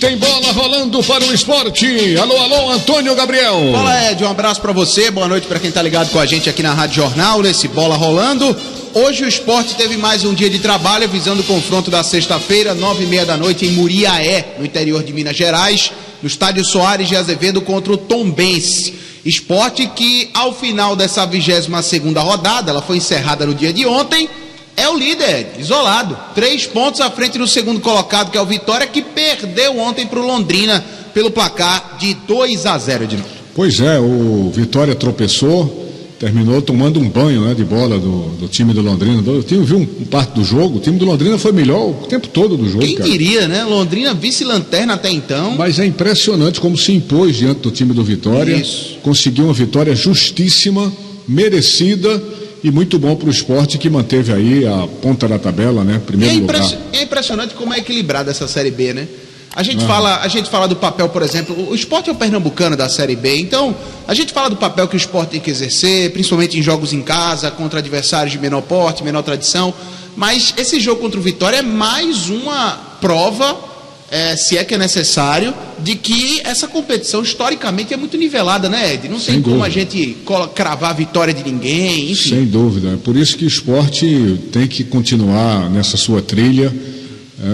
tem bola rolando para o esporte. Alô, alô, Antônio Gabriel. Fala, Ed, um abraço para você, boa noite para quem tá ligado com a gente aqui na Rádio Jornal, nesse Bola Rolando. Hoje o esporte teve mais um dia de trabalho, visando o confronto da sexta-feira, 9h30 da noite, em Muriaé, no interior de Minas Gerais, no estádio Soares de Azevedo contra o Tombense. Esporte que, ao final dessa 22ª rodada, ela foi encerrada no dia de ontem, é o líder, isolado. 3 pontos à frente do segundo colocado, que é o Vitória, que perdeu ontem para o Londrina pelo placar de 2-0 de novo. Pois é, o Vitória tropeçou, terminou tomando um banho, né, de bola do time do Londrina. Eu vi um parte do jogo, o time do Londrina foi melhor o tempo todo do jogo. Quem diria, né? Londrina vice-lanterna até então. Mas é impressionante como se impôs diante do time do Vitória. Isso. Conseguiu uma vitória justíssima, merecida e muito bom para o esporte, que manteve aí a ponta da tabela, né? Primeiro lugar. É impressionante como é equilibrada essa Série B, né? A gente fala do papel, por exemplo, o esporte é o pernambucano da Série B, então a gente fala do papel que o esporte tem que exercer, principalmente em jogos em casa, contra adversários de menor porte, menor tradição, mas esse jogo contra o Vitória é mais uma prova, se é que é necessário, de que essa competição historicamente é muito nivelada, né, Ed? Não tem como a gente cravar a vitória de ninguém, enfim. Sem dúvida, é por isso que o esporte tem que continuar nessa sua trilha.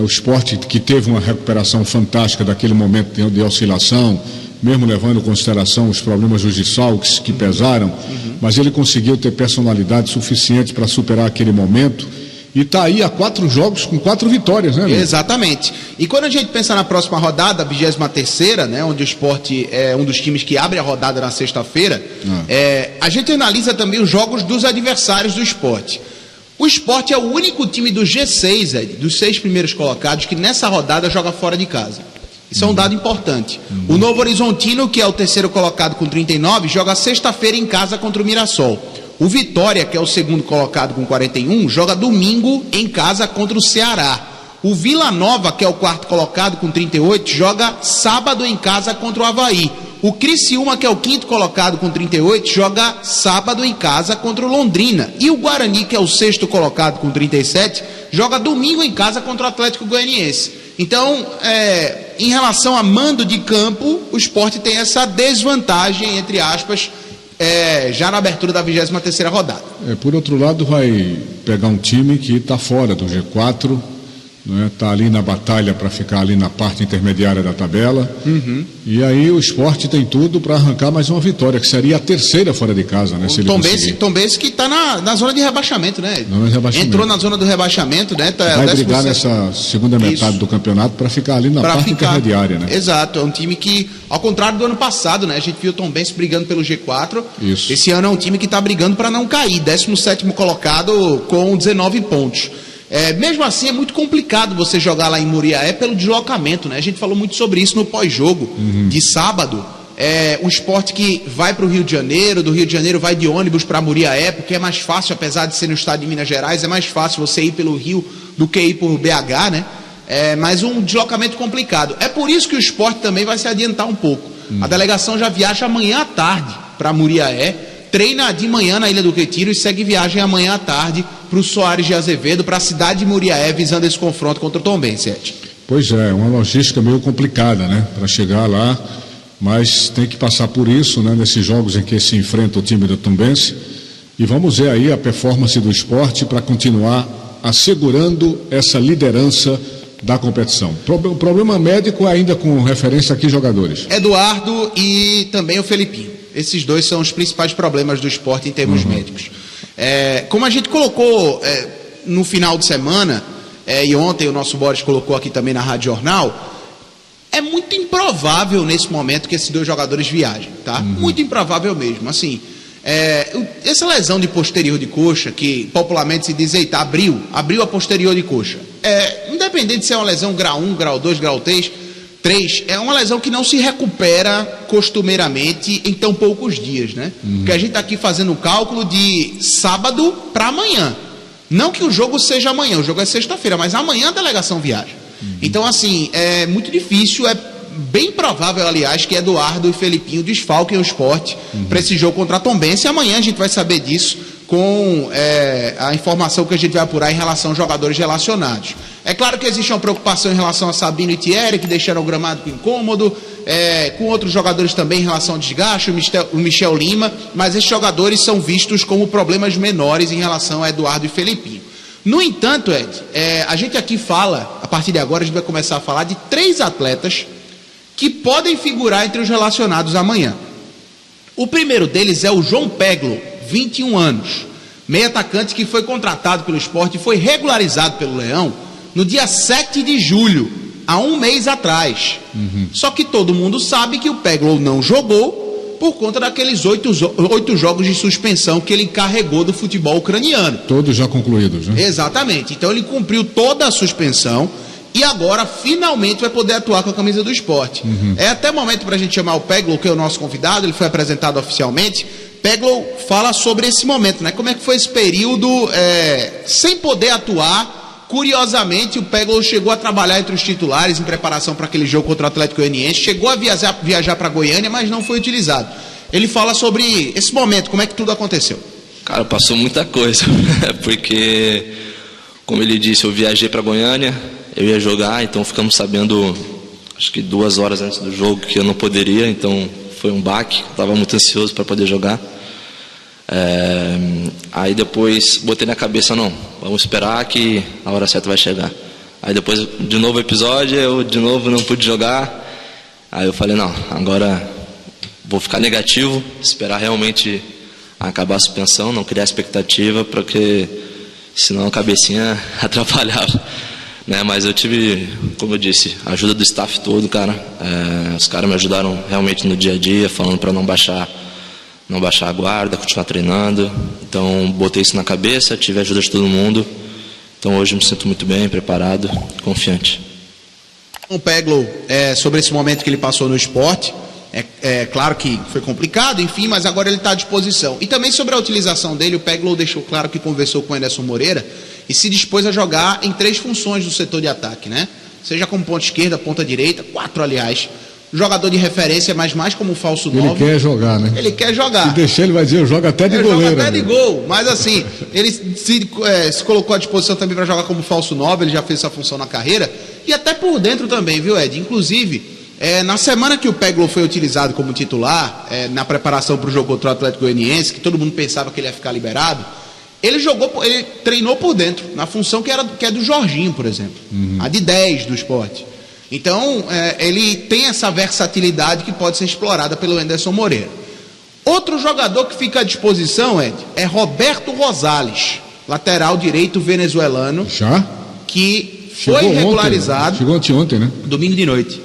O esporte que teve uma recuperação fantástica daquele momento de oscilação, mesmo levando em consideração os problemas dos desfalques que pesaram, mas ele conseguiu ter personalidade suficiente para superar aquele momento e está aí há 4 jogos com 4 vitórias, né, amigo? Exatamente. E quando a gente pensa na próxima rodada, a 23ª, né, onde o esporte é um dos times que abre a rodada na sexta-feira, a gente analisa também os jogos dos adversários do esporte. O esporte é o único time do G6, Ed, dos 6 primeiros colocados, que nessa rodada joga fora de casa. Isso é um dado importante. O Novo Horizontino, que é o terceiro colocado com 39, joga sexta-feira em casa contra o Mirassol. O Vitória, que é o segundo colocado com 41, joga domingo em casa contra o Ceará. O Vila Nova, que é o quarto colocado com 38, joga sábado em casa contra o Avaí. O Criciúma, que é o quinto colocado com 38, joga sábado em casa contra o Londrina. E o Guarani, que é o sexto colocado com 37, joga domingo em casa contra o Atlético Goianiense. Então, em relação a mando de campo, o esporte tem essa desvantagem, entre aspas, já na abertura da 23ª rodada. Por outro lado, vai pegar um time que está fora do G4, está ali na batalha para ficar ali na parte intermediária da tabela, e aí o esporte tem tudo para arrancar mais uma vitória, que seria a terceira fora de casa, né? Se ele Tombense que está na zona de rebaixamento, né? Rebaixamento. Entrou na zona do rebaixamento, né? Vai brigar nessa segunda metade do campeonato para ficar ali na parte intermediária, né? Exato, é um time que, ao contrário do ano passado, né? A gente viu o Tombense brigando pelo G4. Isso. Esse ano é um time que está brigando para não cair, 17º colocado com 19 pontos. Mesmo assim é muito complicado você jogar lá em Muriaé pelo deslocamento, né? A gente falou muito sobre isso no pós-jogo de sábado. O esporte que vai para o Rio de Janeiro, do Rio de Janeiro vai de ônibus para Muriaé, porque é mais fácil, apesar de ser no estado de Minas Gerais, é mais fácil você ir pelo Rio do que ir por BH, né? Mas um deslocamento complicado. É por isso que o esporte também vai se adiantar um pouco. A delegação já viaja amanhã à tarde para Muriaé, treina de manhã na Ilha do Retiro e segue viagem amanhã à tarde para o Soares de Azevedo, para a cidade de Muriaé, visando esse confronto contra o Tombense. Pois é, uma logística meio complicada, né, para chegar lá, mas tem que passar por isso, né, nesses jogos em que se enfrenta o time do Tombense, e vamos ver aí a performance do esporte para continuar assegurando essa liderança da competição. O problema médico é ainda com referência a que jogadores? Eduardo e também o Felipinho. Esses dois são os principais problemas do esporte em termos médicos. Como a gente colocou no final de semana, e ontem o nosso Boris colocou aqui também na Rádio Jornal, é muito improvável nesse momento que esses 2 jogadores viajem, tá? Muito improvável mesmo. Assim, essa lesão de posterior de coxa, que popularmente se diz, eita, abriu a posterior de coxa. Independente se é uma lesão grau 1, grau 2, grau 3, é uma lesão que não se recupera costumeiramente em tão poucos dias, né? Porque a gente está aqui fazendo um cálculo de sábado para amanhã. Não que o jogo seja amanhã, o jogo é sexta-feira, mas amanhã a delegação viaja. Então, assim, é muito difícil, bem provável, aliás, que Eduardo e Felipinho desfalquem o esporte para esse jogo contra a Tombense. E amanhã a gente vai saber disso com a informação que a gente vai apurar em relação aos jogadores relacionados. É claro que existe uma preocupação em relação a Sabino e Thierry, que deixaram o gramado incômodo, com outros jogadores também em relação ao desgaste, o Michel Lima, mas esses jogadores são vistos como problemas menores em relação a Eduardo e Felipinho. No entanto, Ed, a gente aqui fala, a partir de agora a gente vai começar a falar de 3 atletas que podem figurar entre os relacionados amanhã. O primeiro deles é o João Peglo, 21 anos, meio atacante que foi contratado pelo Sport e foi regularizado pelo Leão no dia 7 de julho, há um mês atrás. Só que todo mundo sabe que o Peglo não jogou por conta daqueles 8 jogos de suspensão que ele carregou do futebol ucraniano. Todos já concluídos, né? Exatamente. Então ele cumpriu toda a suspensão e agora finalmente vai poder atuar com a camisa do Sport. É até momento para a gente chamar o Peglo, que é o nosso convidado, ele foi apresentado oficialmente. Peglo fala sobre esse momento, né? Como é que foi esse período sem poder atuar? Curiosamente, o Peglo chegou a trabalhar entre os titulares em preparação para aquele jogo contra o Atlético Goianiense, chegou a viajar para Goiânia, mas não foi utilizado. Ele fala sobre esse momento, como é que tudo aconteceu. Cara, passou muita coisa, porque, como ele disse, eu viajei para Goiânia, eu ia jogar, então ficamos sabendo, acho que 2 horas antes do jogo, que eu não poderia, então foi um baque, estava muito ansioso para poder jogar. Aí depois botei na cabeça, não, vamos esperar que a hora certa vai chegar. Aí depois de novo episódio, eu de novo não pude jogar. Aí eu falei, não, agora vou ficar negativo, esperar realmente acabar a suspensão, não criar expectativa, porque senão a cabecinha atrapalhava, né? Mas eu tive, como eu disse, a ajuda do staff todo, cara. Os caras me ajudaram realmente no dia a dia, falando para não baixar a guarda, continuar treinando. Então botei isso na cabeça, tive a ajuda de todo mundo. Então hoje me sinto muito bem, preparado, confiante. O Peglo, sobre esse momento que ele passou no Sport, claro que foi complicado, enfim, mas agora ele está à disposição. E também sobre a utilização dele, o Peglo deixou claro que conversou com o Anderson Moreira e se dispôs a jogar em 3 funções do setor de ataque, né? Seja como ponta esquerda, ponta direita, 4 aliás. Jogador de referência, mas mais como falso 9. Ele quer jogar, né? Ele quer jogar. Se deixar, ele vai dizer, eu jogo até de goleiro. Joga até de gol, mas assim, ele se colocou à disposição também para jogar como falso 9, ele já fez essa função na carreira, e até por dentro também, viu, Ed? Inclusive, na semana que o Peglo foi utilizado como titular, na preparação para o jogo contra o Atlético Goianiense, que todo mundo pensava que ele ia ficar liberado, ele treinou por dentro, na função que é do Jorginho, por exemplo, a de 10 do Sport. Então, ele tem essa versatilidade que pode ser explorada pelo Anderson Moreira. Outro jogador que fica à disposição, Ed, é Roberto Rosales, lateral direito venezuelano. Já? Que foi regularizado. Chegou ontem, né? Domingo de noite.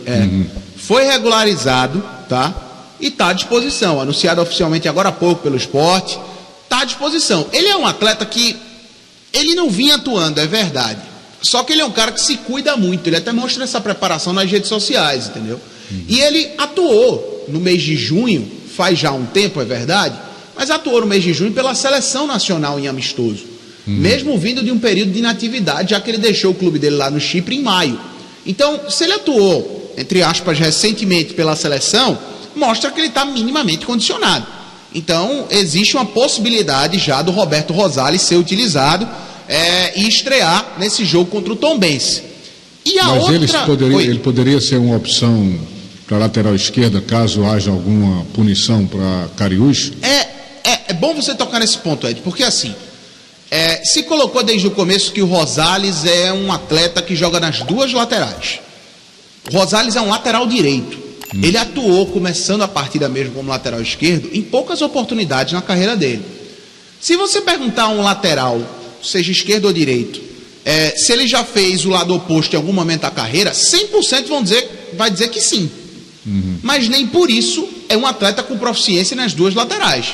Foi regularizado, tá? E está à disposição. Anunciado oficialmente agora há pouco pelo Sport. Está à disposição. Ele é um atleta que ele não vinha atuando, é verdade. Só que ele é um cara que se cuida muito. Ele até mostra essa preparação nas redes sociais, entendeu? E ele atuou no mês de junho, faz já um tempo, é verdade, mas atuou no mês de junho pela seleção nacional em amistoso. Mesmo vindo de um período de inatividade, já que ele deixou o clube dele lá no Chipre em maio. Então, se ele atuou, entre aspas, recentemente pela seleção, mostra que ele está minimamente condicionado. Então, existe uma possibilidade já do Roberto Rosales ser utilizado e estrear nesse jogo contra o Tombense. E a Mas outra... ele poderia ser uma opção para a lateral esquerda, caso haja alguma punição para Cariús? É bom você tocar nesse ponto, Ed, porque assim, se colocou desde o começo que o Rosales é um atleta que joga nas 2 laterais. O Rosales é um lateral direito. Ele atuou, começando a partida mesmo como lateral esquerdo, em poucas oportunidades na carreira dele. Se você perguntar a um lateral, seja esquerdo ou direito, se ele já fez o lado oposto em algum momento da carreira, 100% vai dizer que sim. Mas nem por isso é um atleta com proficiência nas 2 laterais.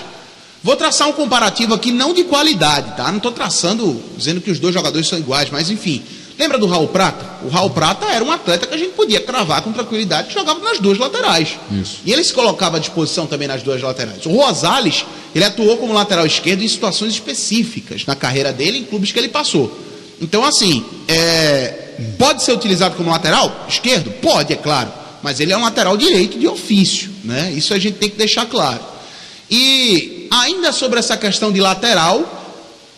Vou traçar um comparativo aqui, não de qualidade, tá? Não estou dizendo que os 2 jogadores são iguais, mas enfim. Lembra do Raul Prata? O Raul Prata era um atleta que a gente podia cravar com tranquilidade, que jogava nas 2 laterais. Isso. E ele se colocava à disposição também nas 2 laterais. O Rosales, ele atuou como lateral esquerdo em situações específicas na carreira dele, em clubes que ele passou. Então, assim, pode ser utilizado como lateral esquerdo? Pode, é claro. Mas ele é um lateral direito de ofício, né? Isso a gente tem que deixar claro. E ainda sobre essa questão de lateral,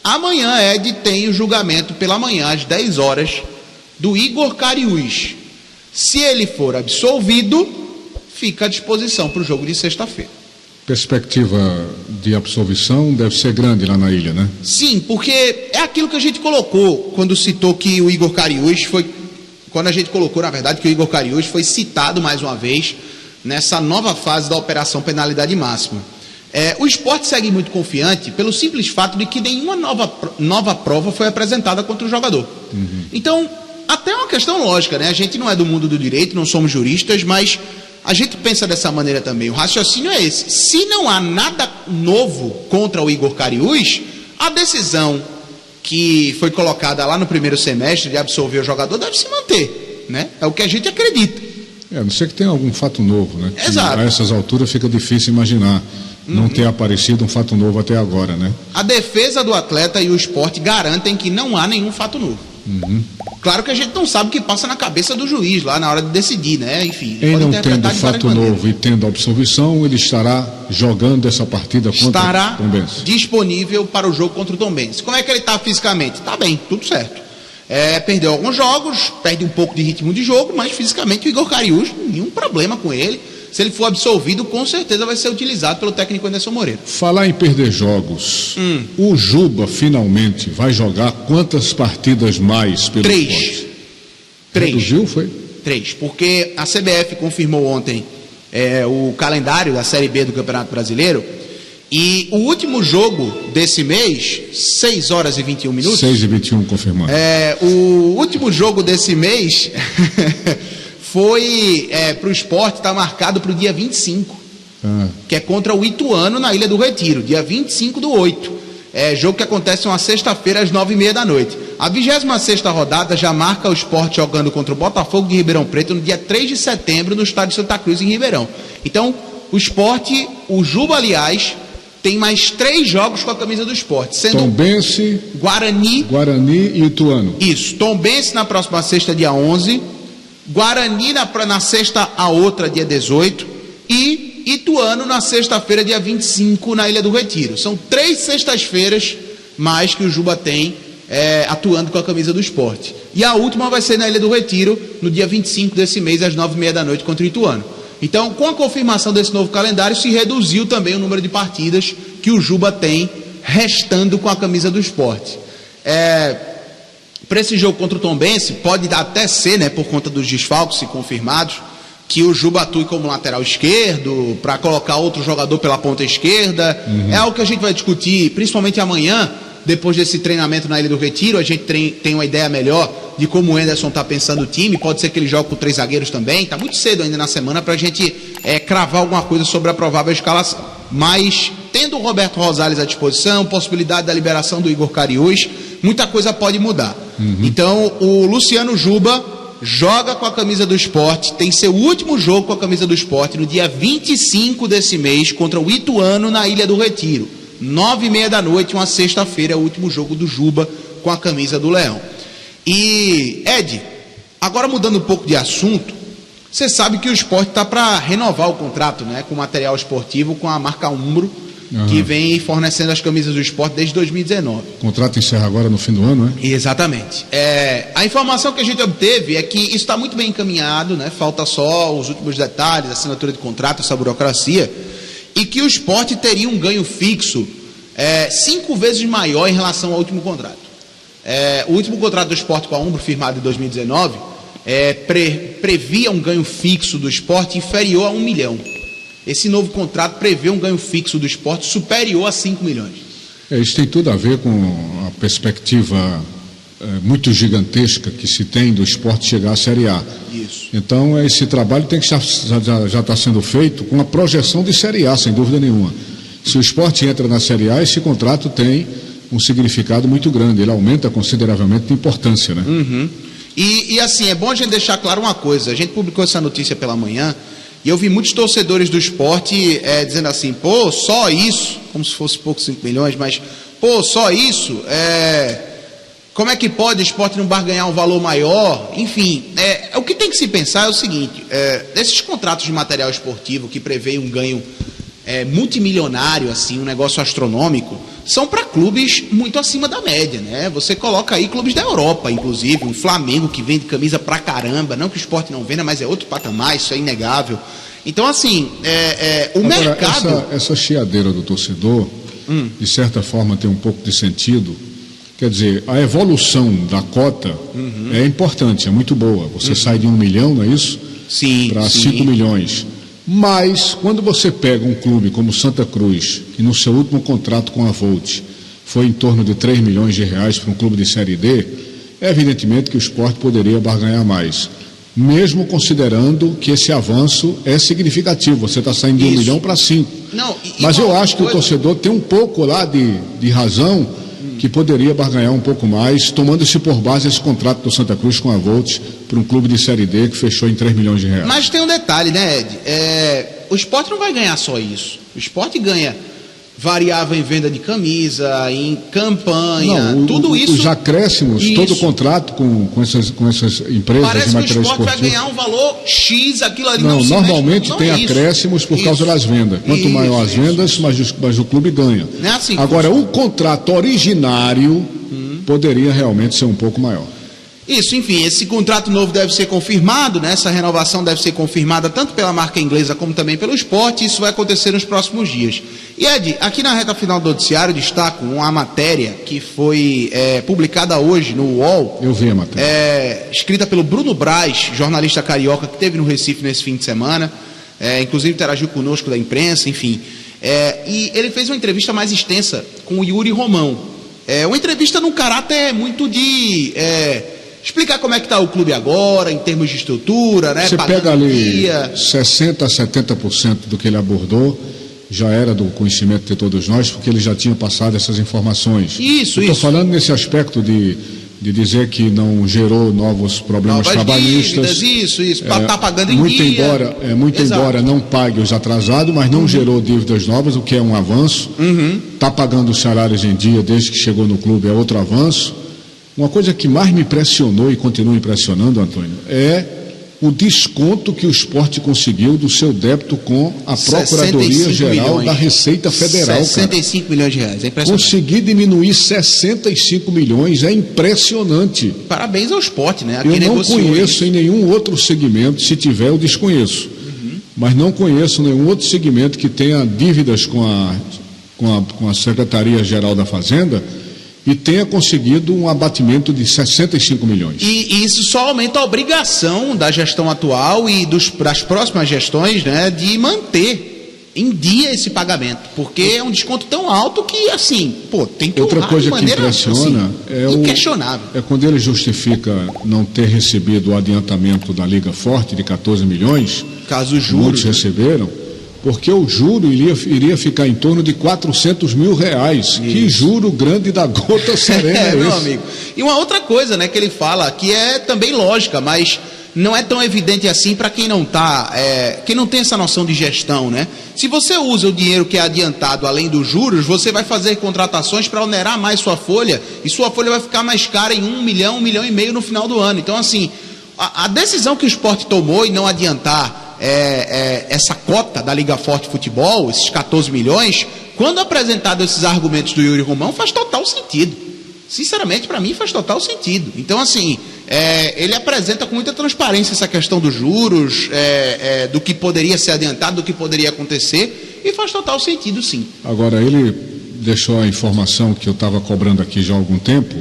Amanhã, Ed, tem o julgamento pela manhã, às 10 horas, do Igor Cariús. Se ele for absolvido, fica à disposição para o jogo de sexta-feira. Perspectiva de absolvição deve ser grande lá na ilha, né? Sim, porque é aquilo que a gente colocou quando citou que o Igor Cariús foi... Quando a gente colocou, na verdade, que o Igor Cariús foi citado mais uma vez nessa nova fase da Operação Penalidade Máxima. O Sport segue muito confiante pelo simples fato de que nenhuma nova prova foi apresentada contra o jogador. Então, até é uma questão lógica, né? A gente não é do mundo do direito, não somos juristas, mas a gente pensa dessa maneira também. O raciocínio é esse. Se não há nada novo contra o Igor Cariús, a decisão que foi colocada lá no primeiro semestre de absolver o jogador deve se manter, né? É o que a gente acredita. A não ser que tenha algum fato novo, né? Exato. A essas alturas fica difícil imaginar não ter aparecido um fato novo até agora, né? A defesa do atleta e o Sport garantem que não há nenhum fato novo. Claro que a gente não sabe o que passa na cabeça do juiz lá na hora de decidir, né? Enfim, em não tendo fato novo e tendo absolvição, ele estará jogando essa partida contra o Tombense. Estará disponível para o jogo contra o Tombense. Como é que ele está fisicamente? Está bem, tudo certo. Perdeu alguns jogos, perde um pouco de ritmo de jogo, mas fisicamente o Igor Cariús, nenhum problema com ele. Se ele for absolvido, com certeza vai ser utilizado pelo técnico Anderson Moreira. Falar em perder jogos, o Juba finalmente vai jogar quantas partidas mais pelo Sport? 3. Reduziu, foi? 3, porque a CBF confirmou ontem o calendário da Série B do Campeonato Brasileiro, e o último jogo desse mês, 6 horas e 21 minutos... 6 e 21 confirmado. O último jogo desse mês... foi para o Sport, está marcado para o dia 25, que é contra o Ituano na Ilha do Retiro, dia 25/8. Jogo que acontece uma sexta-feira às 9h30 da noite. A 26ª rodada já marca o Sport jogando contra o Botafogo de Ribeirão Preto no dia 3 de setembro no estádio Santa Cruz, em Ribeirão. Então, o Sport, o Juba, aliás, tem mais 3 jogos com a camisa do Sport, sendo Tombense, Guarani e Ituano. Isso, Tombense na próxima sexta, dia 11, Guarani na sexta a outra, dia 18, e Ituano na sexta-feira, dia 25, na Ilha do Retiro. São 3 sextas-feiras mais que o Juba tem atuando com a camisa do Sport. E a última vai ser na Ilha do Retiro, no dia 25 desse mês, às 9h30 da noite, contra o Ituano. Então, com a confirmação desse novo calendário, se reduziu também o número de partidas que o Juba tem restando com a camisa do Sport. Para esse jogo contra o Tombense, pode até ser, né, por conta dos desfalques se confirmados, que o Juba atue como lateral esquerdo, para colocar outro jogador pela ponta esquerda. É algo que a gente vai discutir, principalmente amanhã, depois desse treinamento na Ilha do Retiro. A gente tem uma ideia melhor de como o Anderson está pensando o time. Pode ser que ele jogue com 3 zagueiros também. Está muito cedo ainda na semana para a gente cravar alguma coisa sobre a provável escalação. Mas, tendo o Roberto Rosales à disposição, possibilidade da liberação do Igor Cariús, muita coisa pode mudar. Então, o Luciano Juba joga com a camisa do Sport, tem seu último jogo com a camisa do Sport no dia 25 desse mês contra o Ituano na Ilha do Retiro. 9h30 da noite, uma sexta-feira, é o último jogo do Juba com a camisa do Leão. E, Ed, agora mudando um pouco de assunto, você sabe que o Sport está para renovar o contrato, né, com material esportivo com a marca Umbro, que vem fornecendo as camisas do Sport desde 2019. O contrato encerra agora no fim do ano, né? Exatamente. A informação que a gente obteve é que isso está muito bem encaminhado, né? Falta só os últimos detalhes, assinatura de contrato, essa burocracia, e que o Sport teria um ganho fixo 5 vezes maior em relação ao último contrato. O último contrato do Sport com a Umbro, firmado em 2019, previa um ganho fixo do Sport inferior a 1 milhão. Esse novo contrato prevê um ganho fixo do Sport superior a 5 milhões. Isso tem tudo a ver com a perspectiva muito gigantesca que se tem do Sport chegar à Série A. Isso. Então, esse trabalho tem que já está sendo feito com a projeção de Série A, sem dúvida nenhuma. Se o Sport entra na Série A, esse contrato tem um significado muito grande, ele aumenta consideravelmente de importância, né? E assim, é bom a gente deixar claro uma coisa. A gente publicou essa notícia pela manhã, e eu vi muitos torcedores do Sport dizendo assim, pô, só isso, como se fosse pouco 5 milhões, mas, pô, só isso, como é que pode o Sport não barganhar um valor maior? Enfim, o que tem que se pensar é o seguinte, esses contratos de material esportivo que prevêem um ganho multimilionário, assim, um negócio astronômico, são para clubes muito acima da média, né? Você coloca aí clubes da Europa, inclusive, um Flamengo que vende camisa pra caramba, não que o Sport não venda, mas é outro patamar, isso é inegável. Então, assim, o Agora, mercado... Essa chiadeira do torcedor, de certa forma, tem um pouco de sentido. Quer dizer, a evolução da cota é importante, é muito boa. Você sai de 1 milhão, não é isso? Sim, para 5 milhões. Mas, quando você pega um clube como Santa Cruz, que no seu último contrato com a Volt foi em torno de 3 milhões de reais para um clube de Série D, é evidentemente que o Sport poderia barganhar mais. Mesmo considerando que esse avanço é significativo, você está saindo de 1 milhão para 5. Mas eu acho que o torcedor tem um pouco lá de razão, que poderia barganhar um pouco mais, tomando-se por base esse contrato do Santa Cruz com a Volt para um clube de Série D que fechou em 3 milhões de reais. Mas tem um detalhe, né, Ed? O Sport não vai ganhar só isso. O Sport ganha variável em venda de camisa, em campanha, tudo isso. Os acréscimos, todo o contrato com essas empresas parece de material esportivo. Parece que o Sport vai ganhar um valor X, aquilo ali não normalmente tem acréscimos por causa das vendas. Quanto maior as vendas, mais o clube ganha. Não é assim. Agora, o contrato originário poderia realmente ser um pouco maior. Isso, enfim, esse contrato novo deve ser confirmado, né? Essa renovação deve ser confirmada tanto pela marca inglesa como também pelo Sport, e isso vai acontecer nos próximos dias. E Ed, aqui na reta final do noticiário, destaco uma matéria que foi publicada hoje no UOL. Eu vi a matéria. Escrita pelo Bruno Braz, jornalista carioca que esteve no Recife nesse fim de semana, inclusive interagiu conosco da imprensa, enfim. E ele fez uma entrevista mais extensa com o Yuri Romão. Uma entrevista num caráter muito de... explicar como é que está o clube agora, em termos de estrutura, né? Você pega ali 60% a 70% do que ele abordou, já era do conhecimento de todos nós, porque ele já tinha passado essas informações. Isso. Estou falando nesse aspecto de dizer que não gerou novos problemas trabalhistas. Dívidas, isso. Está pagando em dia. Embora não pague os atrasados, mas não gerou dívidas novas, o que é um avanço. Está pagando os salários em dia desde que chegou no clube, é outro avanço. Uma coisa que mais me impressionou e continua impressionando, Antônio, é o desconto que o Sport conseguiu do seu débito com a Procuradoria-Geral da Receita Federal. 65 milhões de reais, é impressionante. Conseguir diminuir 65 milhões é impressionante. Parabéns ao Sport, né? Eu não conheço em nenhum outro segmento, se tiver eu desconheço, mas não conheço nenhum outro segmento que tenha dívidas com a Secretaria-Geral da Fazenda e tenha conseguido um abatimento de 65 milhões. E isso só aumenta a obrigação da gestão atual e das próximas gestões, né, de manter em dia esse pagamento, porque é um desconto tão alto que, assim, tem que outra coisa que impressiona inquestionável. É quando ele justifica não ter recebido o adiantamento da Liga Forte de 14 milhões, caso os juros, muitos receberam, porque o juro iria ficar em torno de 400 mil reais. Isso. Que juro grande da gota serena meu amigo. E uma outra coisa, né, que ele fala, que é também lógica, mas não é tão evidente assim para quem não quem não tem essa noção de gestão, né? Se você usa o dinheiro que é adiantado além dos juros, você vai fazer contratações para onerar mais sua folha, e sua folha vai ficar mais cara em 1 milhão, 1,5 milhão no final do ano. Então, assim, a decisão que o Sport tomou em não adiantar essa cota da Liga Forte Futebol, esses 14 milhões, quando apresentado esses argumentos do Yuri Romão, faz total sentido. Sinceramente, para mim, faz total sentido. Então, assim, ele apresenta com muita transparência essa questão dos juros, do que poderia ser adiantado, do que poderia acontecer, e faz total sentido, sim. Agora, ele deixou a informação que eu estava cobrando aqui já há algum tempo,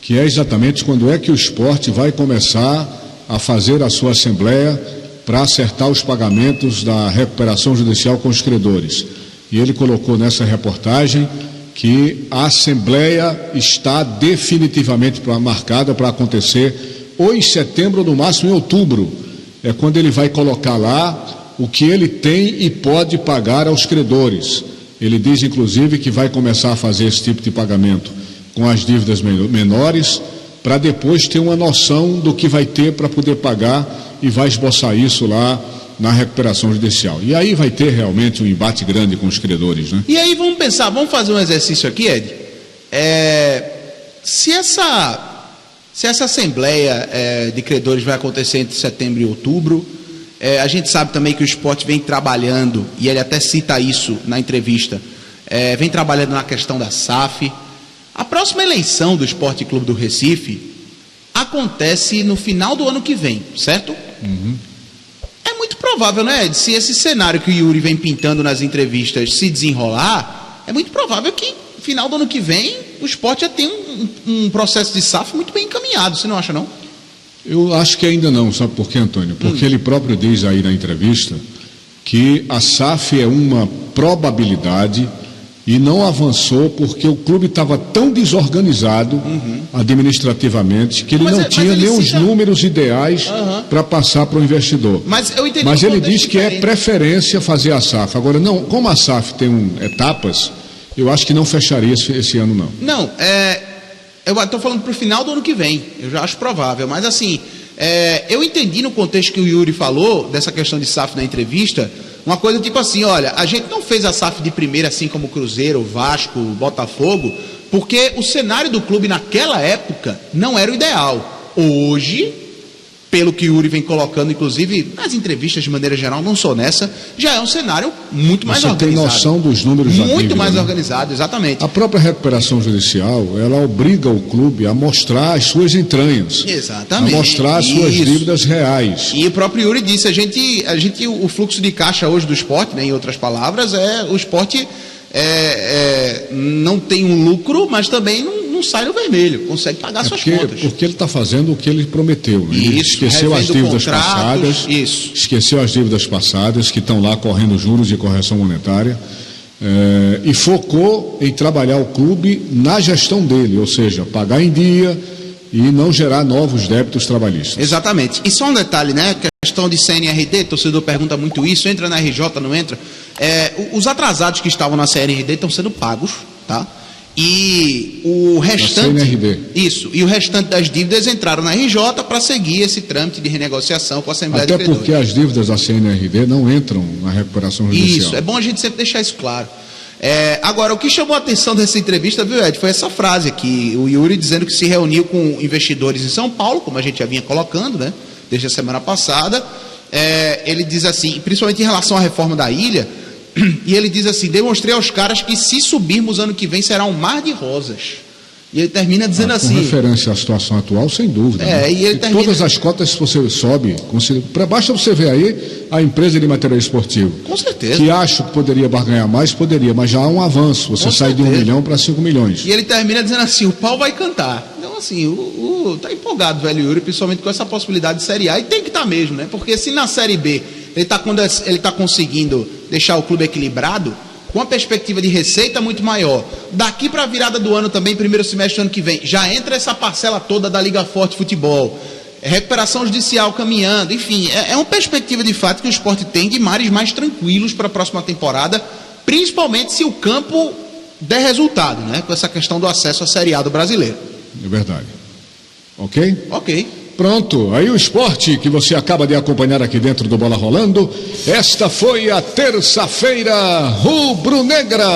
que é exatamente quando é que o Sport vai começar a fazer a sua assembleia para acertar os pagamentos da recuperação judicial com os credores. E ele colocou nessa reportagem que a Assembleia está definitivamente marcada para acontecer ou em setembro ou no máximo em outubro. É quando ele vai colocar lá o que ele tem e pode pagar aos credores. Ele diz, inclusive, que vai começar a fazer esse tipo de pagamento com as dívidas menores, para depois ter uma noção do que vai ter para poder pagar, e vai esboçar isso lá na recuperação judicial. E aí vai ter realmente um embate grande com os credores, né? E aí vamos pensar, vamos fazer um exercício aqui, Ed. Se essa assembleia de credores vai acontecer entre setembro e outubro, A gente sabe também que o Sport vem trabalhando, e ele até cita isso na entrevista, vem trabalhando na questão da SAF. A próxima eleição do Sport Clube do Recife acontece no final do ano que vem, certo? Uhum. É muito provável, né, Ed? Se esse cenário que o Yuri vem pintando nas entrevistas se desenrolar, é muito provável que no final do ano que vem o Sport já tenha um processo de SAF muito bem encaminhado, você não acha, não? Eu acho que ainda não, sabe por quê, Antônio? Porque ele próprio diz aí na entrevista que a SAF é uma probabilidade e não avançou porque o clube estava tão desorganizado administrativamente que ele não tinha nem os números ideais para passar para o investidor. Mas ele diz que é preferência fazer a SAF. Agora, não, como a SAF tem etapas, eu acho que não fecharia esse ano, não. Não, eu estou falando para o final do ano que vem, eu já acho provável, mas assim, eu entendi no contexto que o Yuri falou, dessa questão de SAF na entrevista, uma coisa tipo assim, olha, a gente não fez a SAF de primeira assim como o Cruzeiro, o Vasco, o Botafogo, porque o cenário do clube naquela época não era o ideal. Hoje, pelo que o Yuri vem colocando, inclusive nas entrevistas de maneira geral, não sou nessa, já é um cenário muito mais organizado. Você tem noção dos números da dívida, muito mais organizado, exatamente. A própria recuperação judicial, ela obriga o clube a mostrar as suas entranhas. Exatamente. A mostrar as suas dívidas reais. E o próprio Yuri disse, o fluxo de caixa hoje do Sport, né, em outras palavras, o Sport não tem um lucro, mas também não sai no vermelho, consegue pagar suas contas. Porque ele está fazendo o que ele prometeu. Né? Ele esqueceu as dívidas passadas. Isso. Esqueceu as dívidas passadas que estão lá correndo juros de correção monetária. E focou em trabalhar o clube na gestão dele, ou seja, pagar em dia e não gerar novos débitos trabalhistas. Exatamente. E só um detalhe, né? Questão de CNRD, torcedor pergunta muito isso, entra na RJ, não entra? Os atrasados que estavam na CNRD estão sendo pagos, tá? E o restante, e o restante das dívidas entraram na RJ para seguir esse trâmite de renegociação com a Assembleia de Credores. Até porque as dívidas da CNRD não entram na recuperação judicial. Isso, é bom a gente sempre deixar isso claro. Agora, o que chamou a atenção dessa entrevista, viu, Ed, foi essa frase aqui, o Yuri dizendo que se reuniu com investidores em São Paulo, como a gente já vinha colocando, né, desde a semana passada. Ele diz assim, principalmente em relação à reforma da ilha, e ele diz assim, demonstrei aos caras que se subirmos ano que vem será um mar de rosas. E ele termina dizendo assim... Com referência à situação atual, sem dúvida. Né? E ele termina... Todas as cotas, se você sobe, basta você ver aí a empresa de material esportivo. Com certeza. Que acho que poderia barganhar mais, poderia, mas já há um avanço. Você sai de 1 milhão para 5 milhões. E ele termina dizendo assim, o pau vai cantar. Então, assim, tá empolgado, velho Yuri, principalmente com essa possibilidade de Série A. E tem que estar mesmo, né? Porque se na Série B ele tá conseguindo deixar o clube equilibrado, com uma perspectiva de receita muito maior, daqui para a virada do ano também, primeiro semestre do ano que vem, já entra essa parcela toda da Liga Forte Futebol, recuperação judicial caminhando, enfim, é uma perspectiva de fato que o Sport tem de mares mais tranquilos para a próxima temporada, principalmente se o campo der resultado, né, com essa questão do acesso à Série A do brasileiro. É verdade. Ok? Ok. Pronto, aí o esporte que você acaba de acompanhar aqui dentro do Bola Rolando. Esta foi a terça-feira rubro-negra.